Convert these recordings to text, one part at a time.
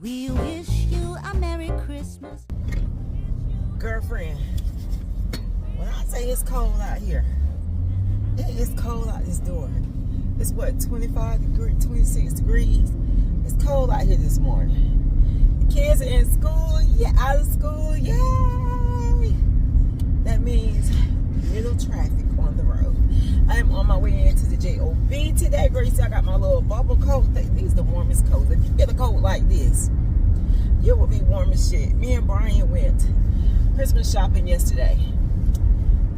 We wish you a Merry Christmas. Girlfriend, when I say it's cold out here, it is cold out this door. It's what, 25 degrees, 26 degrees. It's cold out here this morning. The kids are in school, yeah, out of school, yay! That means little traffic on the road. I am on my way into the JOB today, Gracie. I got my little bubble coat. These are the warmest coats. If you get a coat like this, you will be warm as shit. Me and Brian went Christmas shopping yesterday.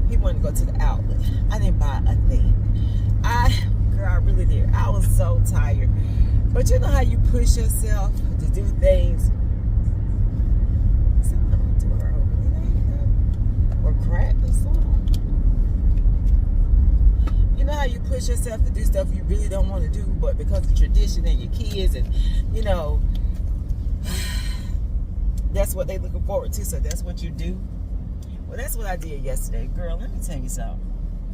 He wanted to go to the outlet. I didn't buy a thing. Girl, I really did. I was so tired. But you know how you push yourself to do things. Something on the door open. Or cracked or something. You know how you push yourself to do stuff you really don't want to do, but because of tradition and your kids and, you know, that's what they're looking forward to, so that's what you do. Well, that's what I did yesterday. Girl, let me tell you something.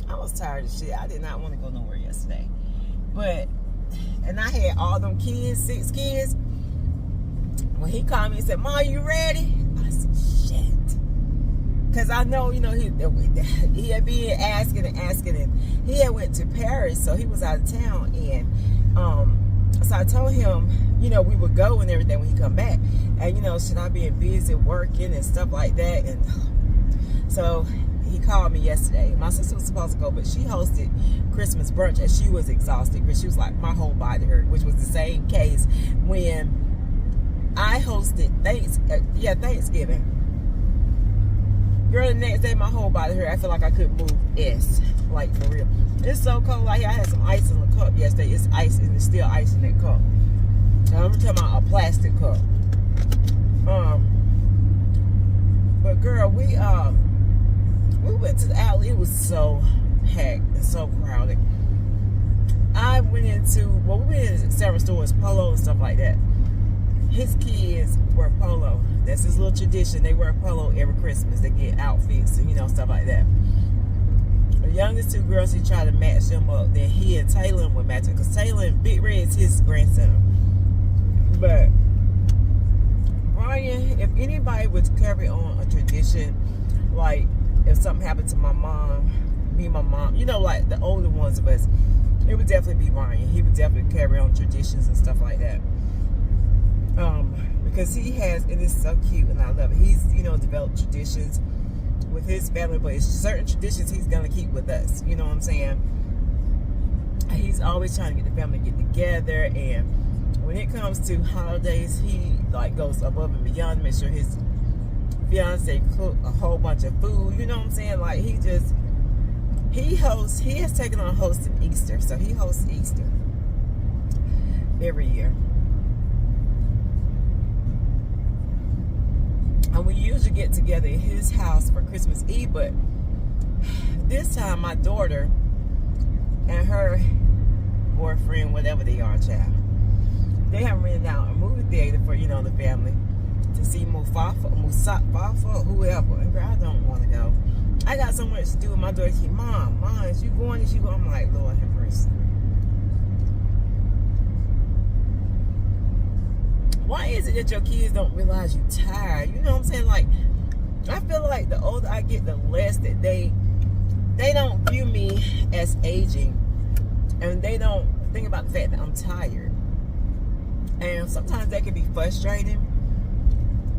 I was tired of shit. I did not want to go nowhere yesterday. And I had all them kids, 6 kids. When he called me and said, Mom, you ready? I said, shit. Because I know, you know, he had been asking, and he had went to Paris, so he was out of town. And so I told him, you know, we would go and everything when he come back. And, you know, should I be busy working and stuff like that? And so he called me yesterday. My sister was supposed to go, but she hosted Christmas brunch, and she was exhausted because she was like, my whole body hurt, which was the same case when I hosted Thanksgiving. Girl, the next day my whole body hurt. I feel like I couldn't move. Like for real. It's so cold out here. I had some ice in the cup yesterday. It's ice, and it's still ice in that cup. I'm talking about a plastic cup. But girl, we went to the alley. It was so packed and so crowded. We went into several stores, Polo and stuff like that. His kids wear Polo. That's his little tradition. They wear Polo every Christmas. They get outfits and, you know, stuff like that. The youngest 2 girls, he tried to match them up. Then he and Taylor would match it, because Taylor and Big Red is his grandson. But Brian, if anybody would carry on a tradition, like if something happened to my mom, you know, like the older ones of us, it would definitely be Brian. He would definitely carry on traditions and stuff like that. Because he has, and it's so cute, and I love it. He's, you know, developed traditions with his family, but it's certain traditions he's gonna keep with us. You know what I'm saying? He's always trying to get the family to get together, and when it comes to holidays, he like goes above and beyond to make sure his fiance cook a whole bunch of food. You know what I'm saying? Like he has taken on hosting Easter, so he hosts Easter every year. And we usually get together at his house for Christmas Eve, but this time my daughter and her boyfriend, whatever they are, child, they have rented out a movie theater for, you know, the family to see Mufafa, whoever. And girl, I don't want to go. I got so much to do with my daughter. She, Mom, is you going? Is you going? I'm like, Lord have mercy. Why is it that your kids don't realize you're tired? You know what I'm saying? Like, I feel like the older I get, the less that they don't view me as aging, and they don't think about the fact that I'm tired. And sometimes that can be frustrating,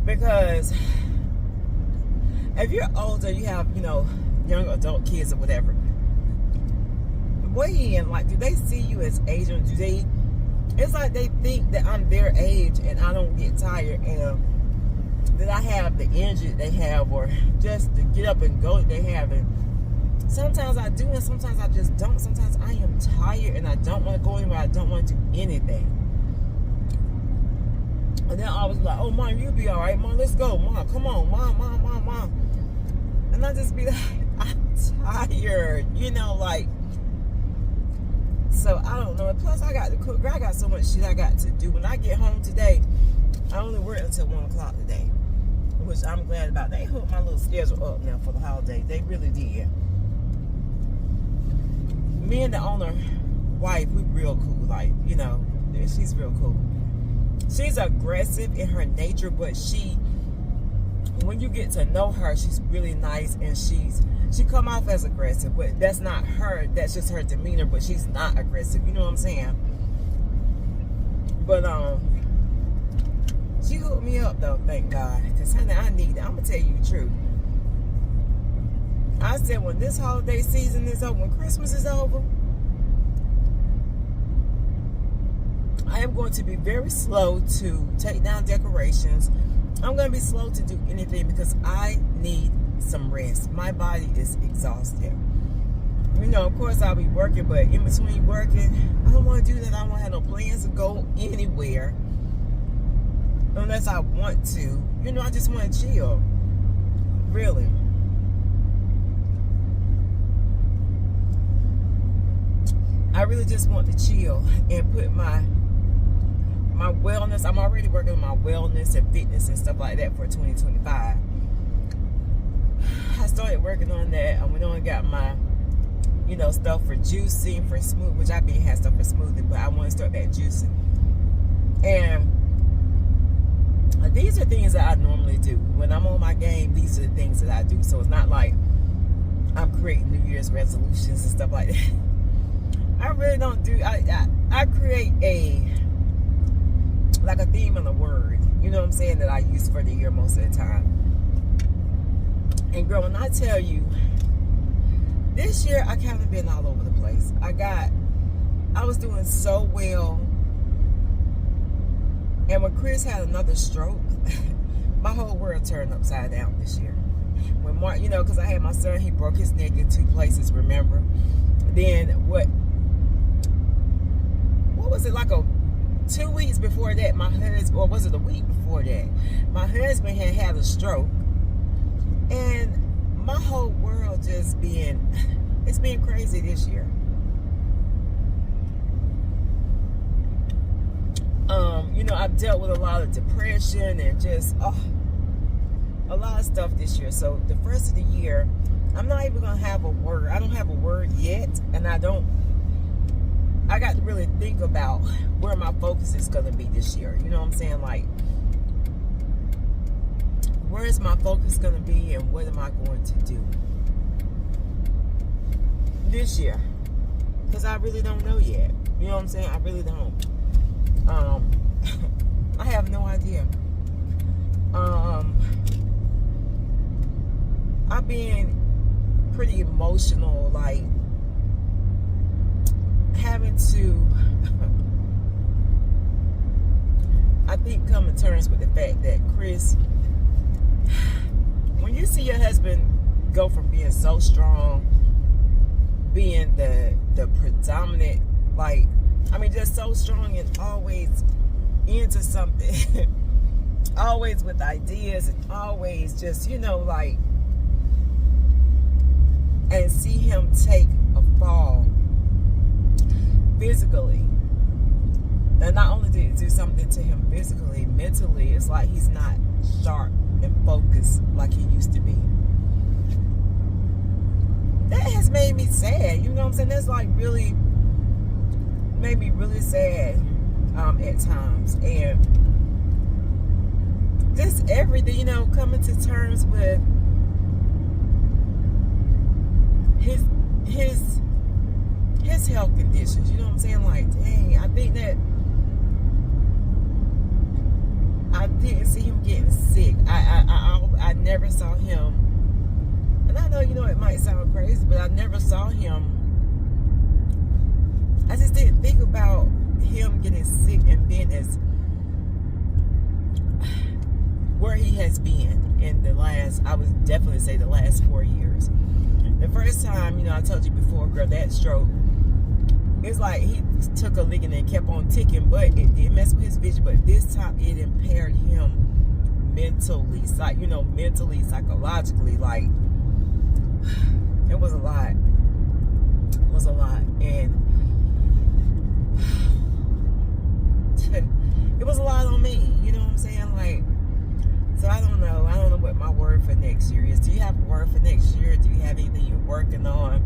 because if you're older, you have, you know, young adult kids or whatever, weigh in, like, do they see you as aging? It's like they think that I'm their age and I don't get tired, and that I have the energy that they have, or just to get up and go that they have. And sometimes I do, and sometimes I just don't. Sometimes I am tired and I don't want to go anywhere. I don't want to do anything. And they'll always be like, oh, Mom, you'll be all right. Mom, let's go. Mom, come on. Mom. And I just be like, I'm tired. You know, like, so I don't know. And plus, I got to cook. I got so much shit I got to do. When I get home today, I only work until 1 o'clock today, which I'm glad about. They hooked my little schedule up now for the holidays. They really did. Me and the owner wife, we real cool. Like, you know, she's real cool. she's aggressive in her nature, but when you get to know her, she's really nice, and she come off as aggressive, but that's not her. That's just her demeanor, but she's not aggressive. You know what I'm saying? But she hooked me up though, thank God, because honey, I need it. I'm gonna tell you the truth. I said when this holiday season is over, when Christmas is over, I am going to be very slow to take down decorations. I'm going to be slow to do anything because I need some rest. My body is exhausted. You know, of course I'll be working, but in between working, I don't want to do that. I don't want to have no plans to go anywhere unless I want to. You know, I just want to chill. Really. I really just want to chill and put my wellness. I'm already working on my wellness and fitness and stuff like that for 2025. I started working on that. I went on and got my, you know, stuff for juicing, for smooth, which I've been had stuff for smoothing, but I want to start back juicing. And these are things that I normally do. When I'm on my game, these are the things that I do. So it's not like I'm creating New Year's resolutions and stuff like that. I really don't do, I create like a theme and a word, you know what I'm saying, that I use for the year most of the time. And girl, when I tell you, this year I kind of been all over the place. I was doing so well. And when Chris had another stroke, my whole world turned upside down this year. When Mark, you know, because I had my son, he broke his neck in 2 places, remember? Then what was it, like 2 weeks before that, my husband, or was it a week before that, my husband had a stroke. And my whole world just it's been crazy this year. You know, I've dealt with a lot of depression and just a lot of stuff this year. So the first of the year, I'm not even gonna have a word. I don't have a word yet, and I got to really think about where my focus is gonna be this year. You know what I'm saying? Like, where is my focus gonna be, and what am I going to do this year? Because I really don't know yet. You know what I'm saying? I really don't. I have no idea. I've been pretty emotional, like having to, I think, come to terms with the fact that Chris, when you see your husband go from being so strong, being the predominant, like, I mean, just so strong and always into something, always with ideas, and always just, you know, like, and see him take a fall physically. And not only did it do something to him physically, mentally, it's like he's not sharp and focused like he used to be. That has made me sad, you know what I'm saying? That's like really made me really sad at times. And just everything, you know, coming to terms with his health conditions, you know what I'm saying? Like, dang, I think that I didn't see him getting sick. I never saw him, and I know, you know, it might sound crazy, but I never saw him. I just didn't think about him getting sick and being as where he has been in the last, I would definitely say the last 4 years. The first time, you know, I told you before, girl, that stroke, it's like he took a licking and kept on ticking, but it did mess with his vision. But this time it impaired him mentally, like, you know, mentally, psychologically. Like, it was a lot. It was a lot. And it was a lot on me, you know what I'm saying? Like, so I don't know what my word for next year is. Do you have a word for next year? Do you have anything you're working on?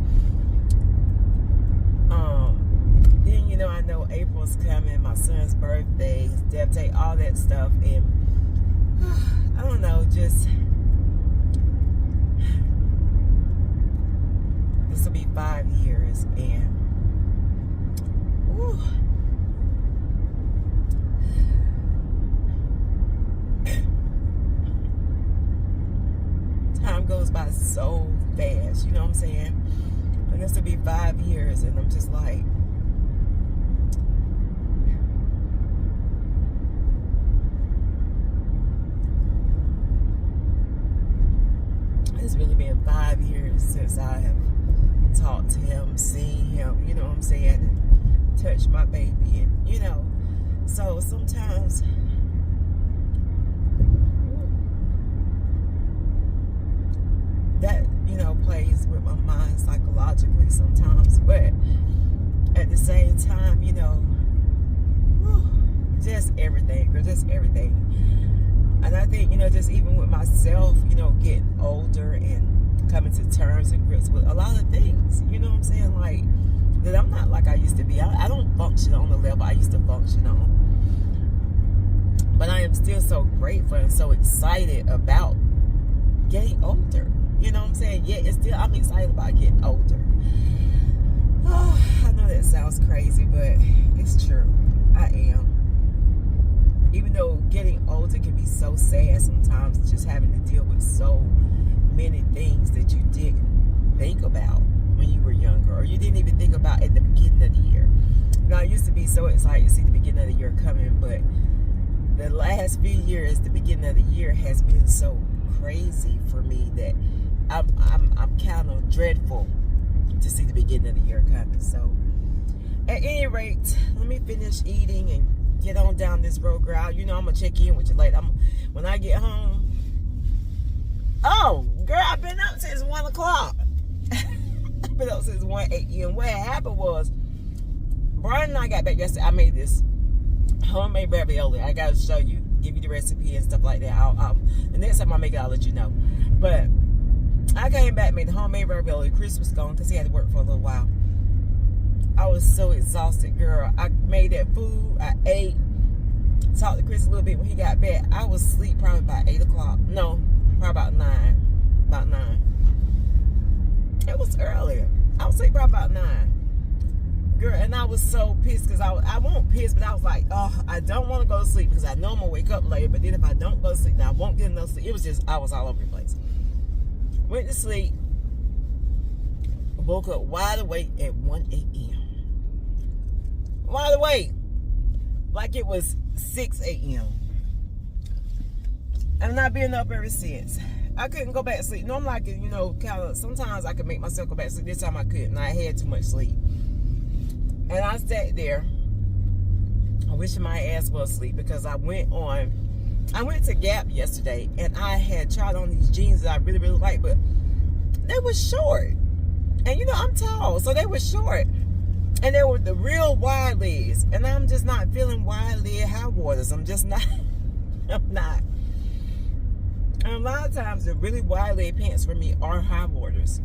Then, you know, I know April's coming, my son's birthday, his death day, all that stuff, and I don't know, just this will be 5 years, and whew, time goes by so fast, you know what I'm saying? And this will be 5 years, and I'm just like, it's really been 5 years since I have talked to him, seen him, you know what I'm saying, and touched my baby, and you know, so sometimes that, you know, plays with my mind psychologically sometimes, but at the same time, you know, just everything, girl, just everything. And I think, you know, just even with myself, you know, getting older and coming to terms and grips with a lot of things, you know what I'm saying, like, that I'm not like I used to be. I don't function on the level I used to function on. But I am still so grateful and so excited about getting older. You know what I'm saying? Yeah, it's still, I'm excited about getting older. Oh, I know that sounds crazy, but it's true. I am. Even though getting older can be so sad sometimes, just having to deal with so many things that you didn't think about when you were younger, or you didn't even think about at the beginning of the year. You know, I used to be so excited to see the beginning of the year coming, but the last few years, the beginning of the year has been so crazy for me that I'm kind of dreadful to see the beginning of the year coming. So, at any rate, let me finish eating and get on down this road, girl. You know I'm gonna check in with you later. When I get home. Oh, girl, I've been up since 1 o'clock. I've been up since 1 a.m. What happened was, Brian and I got back yesterday. I made this homemade ravioli. I gotta show you, give you the recipe and stuff like that. The next time I make it, I'll let you know. But I came back, made the homemade ravioli. Chris was gone because he had to work for a little while. I was so exhausted, girl. I made that food. I ate. Talked to Chris a little bit when he got back. I was asleep probably about 8 o'clock. No, probably about 9. About 9. It was earlier. I was asleep probably about 9. Girl, and I was so pissed because I won't piss, but I was like, oh, I don't want to go to sleep because I know I'm going to wake up later, but then if I don't go to sleep, then I won't get enough sleep. It was just, I was all over the place. Went to sleep. Woke up wide awake at 1 a.m. Wide awake. Like it was 6 a.m. And I've been up ever since. I couldn't go back to sleep. No, I'm like, you know, kind of, sometimes I could make myself go back to sleep. This time I couldn't. I had too much sleep. And I sat there, wishing my ass was asleep because I went to Gap yesterday and I had tried on these jeans that I really, really like, but they were short. And you know, I'm tall, so they were short. And they were the real wide legs. And I'm just not feeling wide leg high waters. I'm just not. I'm not. And a lot of times the really wide leg pants for me are high waters.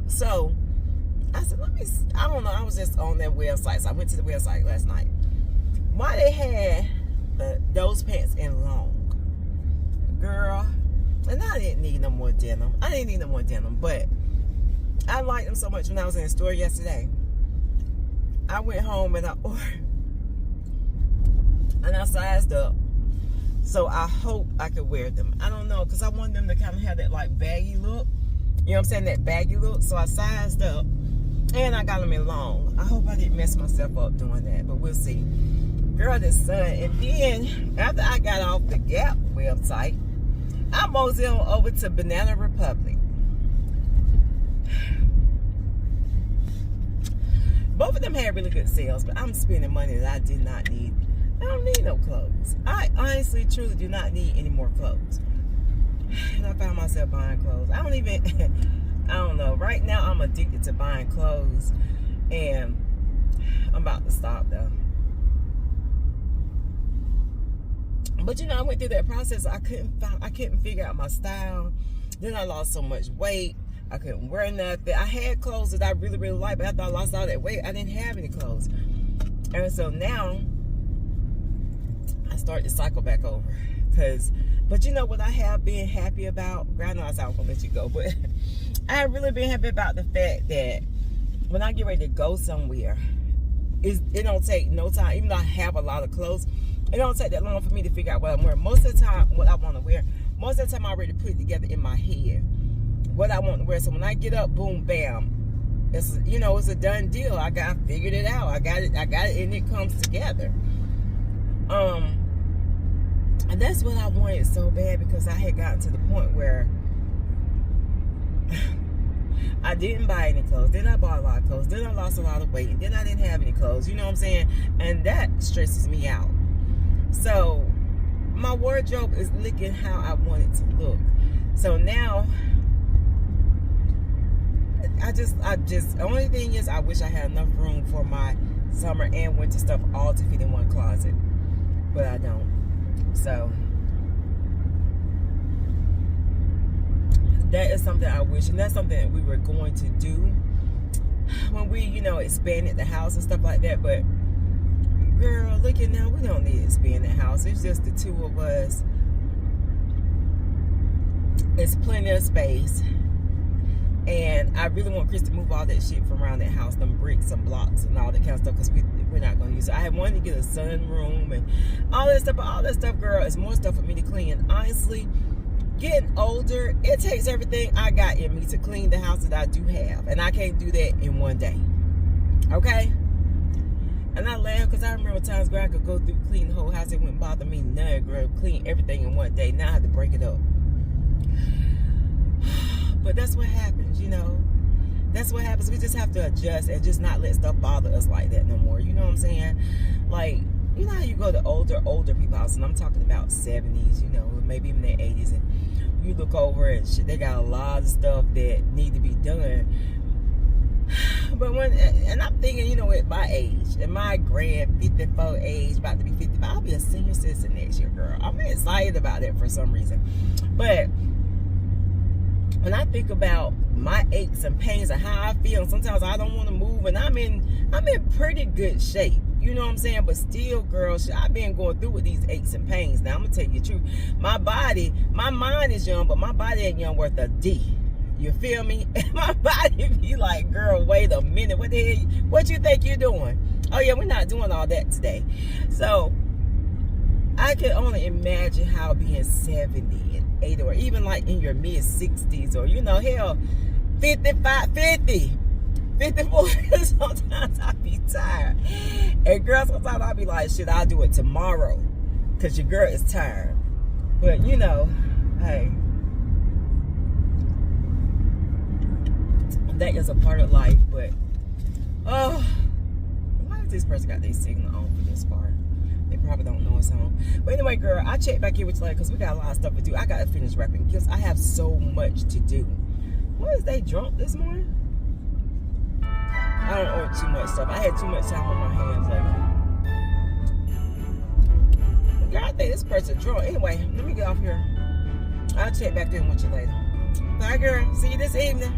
So I said, I don't know, I was just on their website. So I went to the website last night. Why they had those pants in long? Girl, and I didn't need no more denim. But I liked them so much when I was in the store yesterday. I went home and I ordered. And I sized up. So I hope I could wear them. I don't know, because I want them to kind of have that like baggy look. You know what I'm saying? That baggy look. So I sized up. And I got them in long. I hope I didn't mess myself up doing that. But we'll see. Girl, this sun. And then, after I got off the Gap website, I moseyed on over to Banana Republic. Both of them had really good sales, but I'm spending money that I did not need. I don't need no clothes. I honestly, truly do not need any more clothes. And I found myself buying clothes. I don't know. Right now, I'm addicted to buying clothes. And I'm about to stop, though. But, you know, I went through that process. I couldn't figure out my style. Then I lost so much weight. I couldn't wear nothing. I had clothes that I really, really liked, but after I lost all that weight, I didn't have any clothes. And so now, I started to cycle back over. But you know what I have been happy about? I know I said I was going to let you go, but I have really been happy about the fact that when I get ready to go somewhere, it don't take no time. Even though I have a lot of clothes, it don't take that long for me to figure out what I'm wearing. Most of the time, what I want to wear, most of the time I already put it together in my head, what I want to wear. So when I get up, boom, bam, it's, you know, it's a done deal. I figured it out. I got it, and it comes together. And that's what I wanted so bad, because I had gotten to the point where I didn't buy any clothes. Then I bought a lot of clothes. Then I lost a lot of weight. And then I didn't have any clothes. You know what I'm saying? And that stresses me out. So my wardrobe is looking how I want it to look. So now, the only thing is I wish I had enough room for my summer and winter stuff all to fit in one closet. But I don't. So that is something I wish, and that's something that we were going to do when we, you know, expanded the house and stuff like that. But girl, look at now, we don't need to expand the house. It's just the two of us. It's plenty of space. And I really want Chris to move all that shit from around that house, them bricks and blocks and all that kind of stuff, because we're not going to use it. I had wanted to get a sunroom and all that stuff, but all that stuff, girl, is more stuff for me to clean. And honestly, getting older, it takes everything I got in me to clean the house that I do have. And I can't do that in one day. Okay? And I laugh because I remember times where I could go through, clean the whole house. It wouldn't bother me none, girl. Clean everything in one day. Now I have to break it up. But that's what happens, you know. That's what happens. We just have to adjust and just not let stuff bother us like that no more. You know what I'm saying? Like, you know how you go to older people's house, and I'm talking about 70s, you know, maybe even their 80s, and you look over and shit, they got a lot of stuff that need to be done. But and I'm thinking, you know, at my age, at my grand 54 age, about to be 55, I'll be a senior citizen next year, girl. I'm excited about that for some reason. But when I think about my aches and pains and how I feel, sometimes I don't want to move, and I'm in pretty good shape. You know what I'm saying? But still, girl, I've been going through with these aches and pains. Now, I'm going to tell you the truth. My mind is young, but my body ain't young worth a D. You feel me? My body be like, girl, wait a minute. What the hell? What you think you're doing? Oh, yeah, we're not doing all that today. So, I can only imagine how being 70 and 80, or even like in your mid-60s, or, you know, hell, 55, 50, 54, sometimes I be tired. And girl, sometimes I be like, shit, I'll do it tomorrow, because your girl is tired. But, you know, hey, that is a part of life. But, oh, why has this person got their signal on for this part? They probably don't know it's on. But anyway, girl, I checked back in with you later, because we got a lot of stuff to do. I got to finish wrapping because I have so much to do. What is they drunk this morning? I don't order too much stuff. I had too much time on my hands lately. Girl, I think this person drunk. Anyway, let me get off here. I'll check back in with you later. Bye, girl. See you this evening.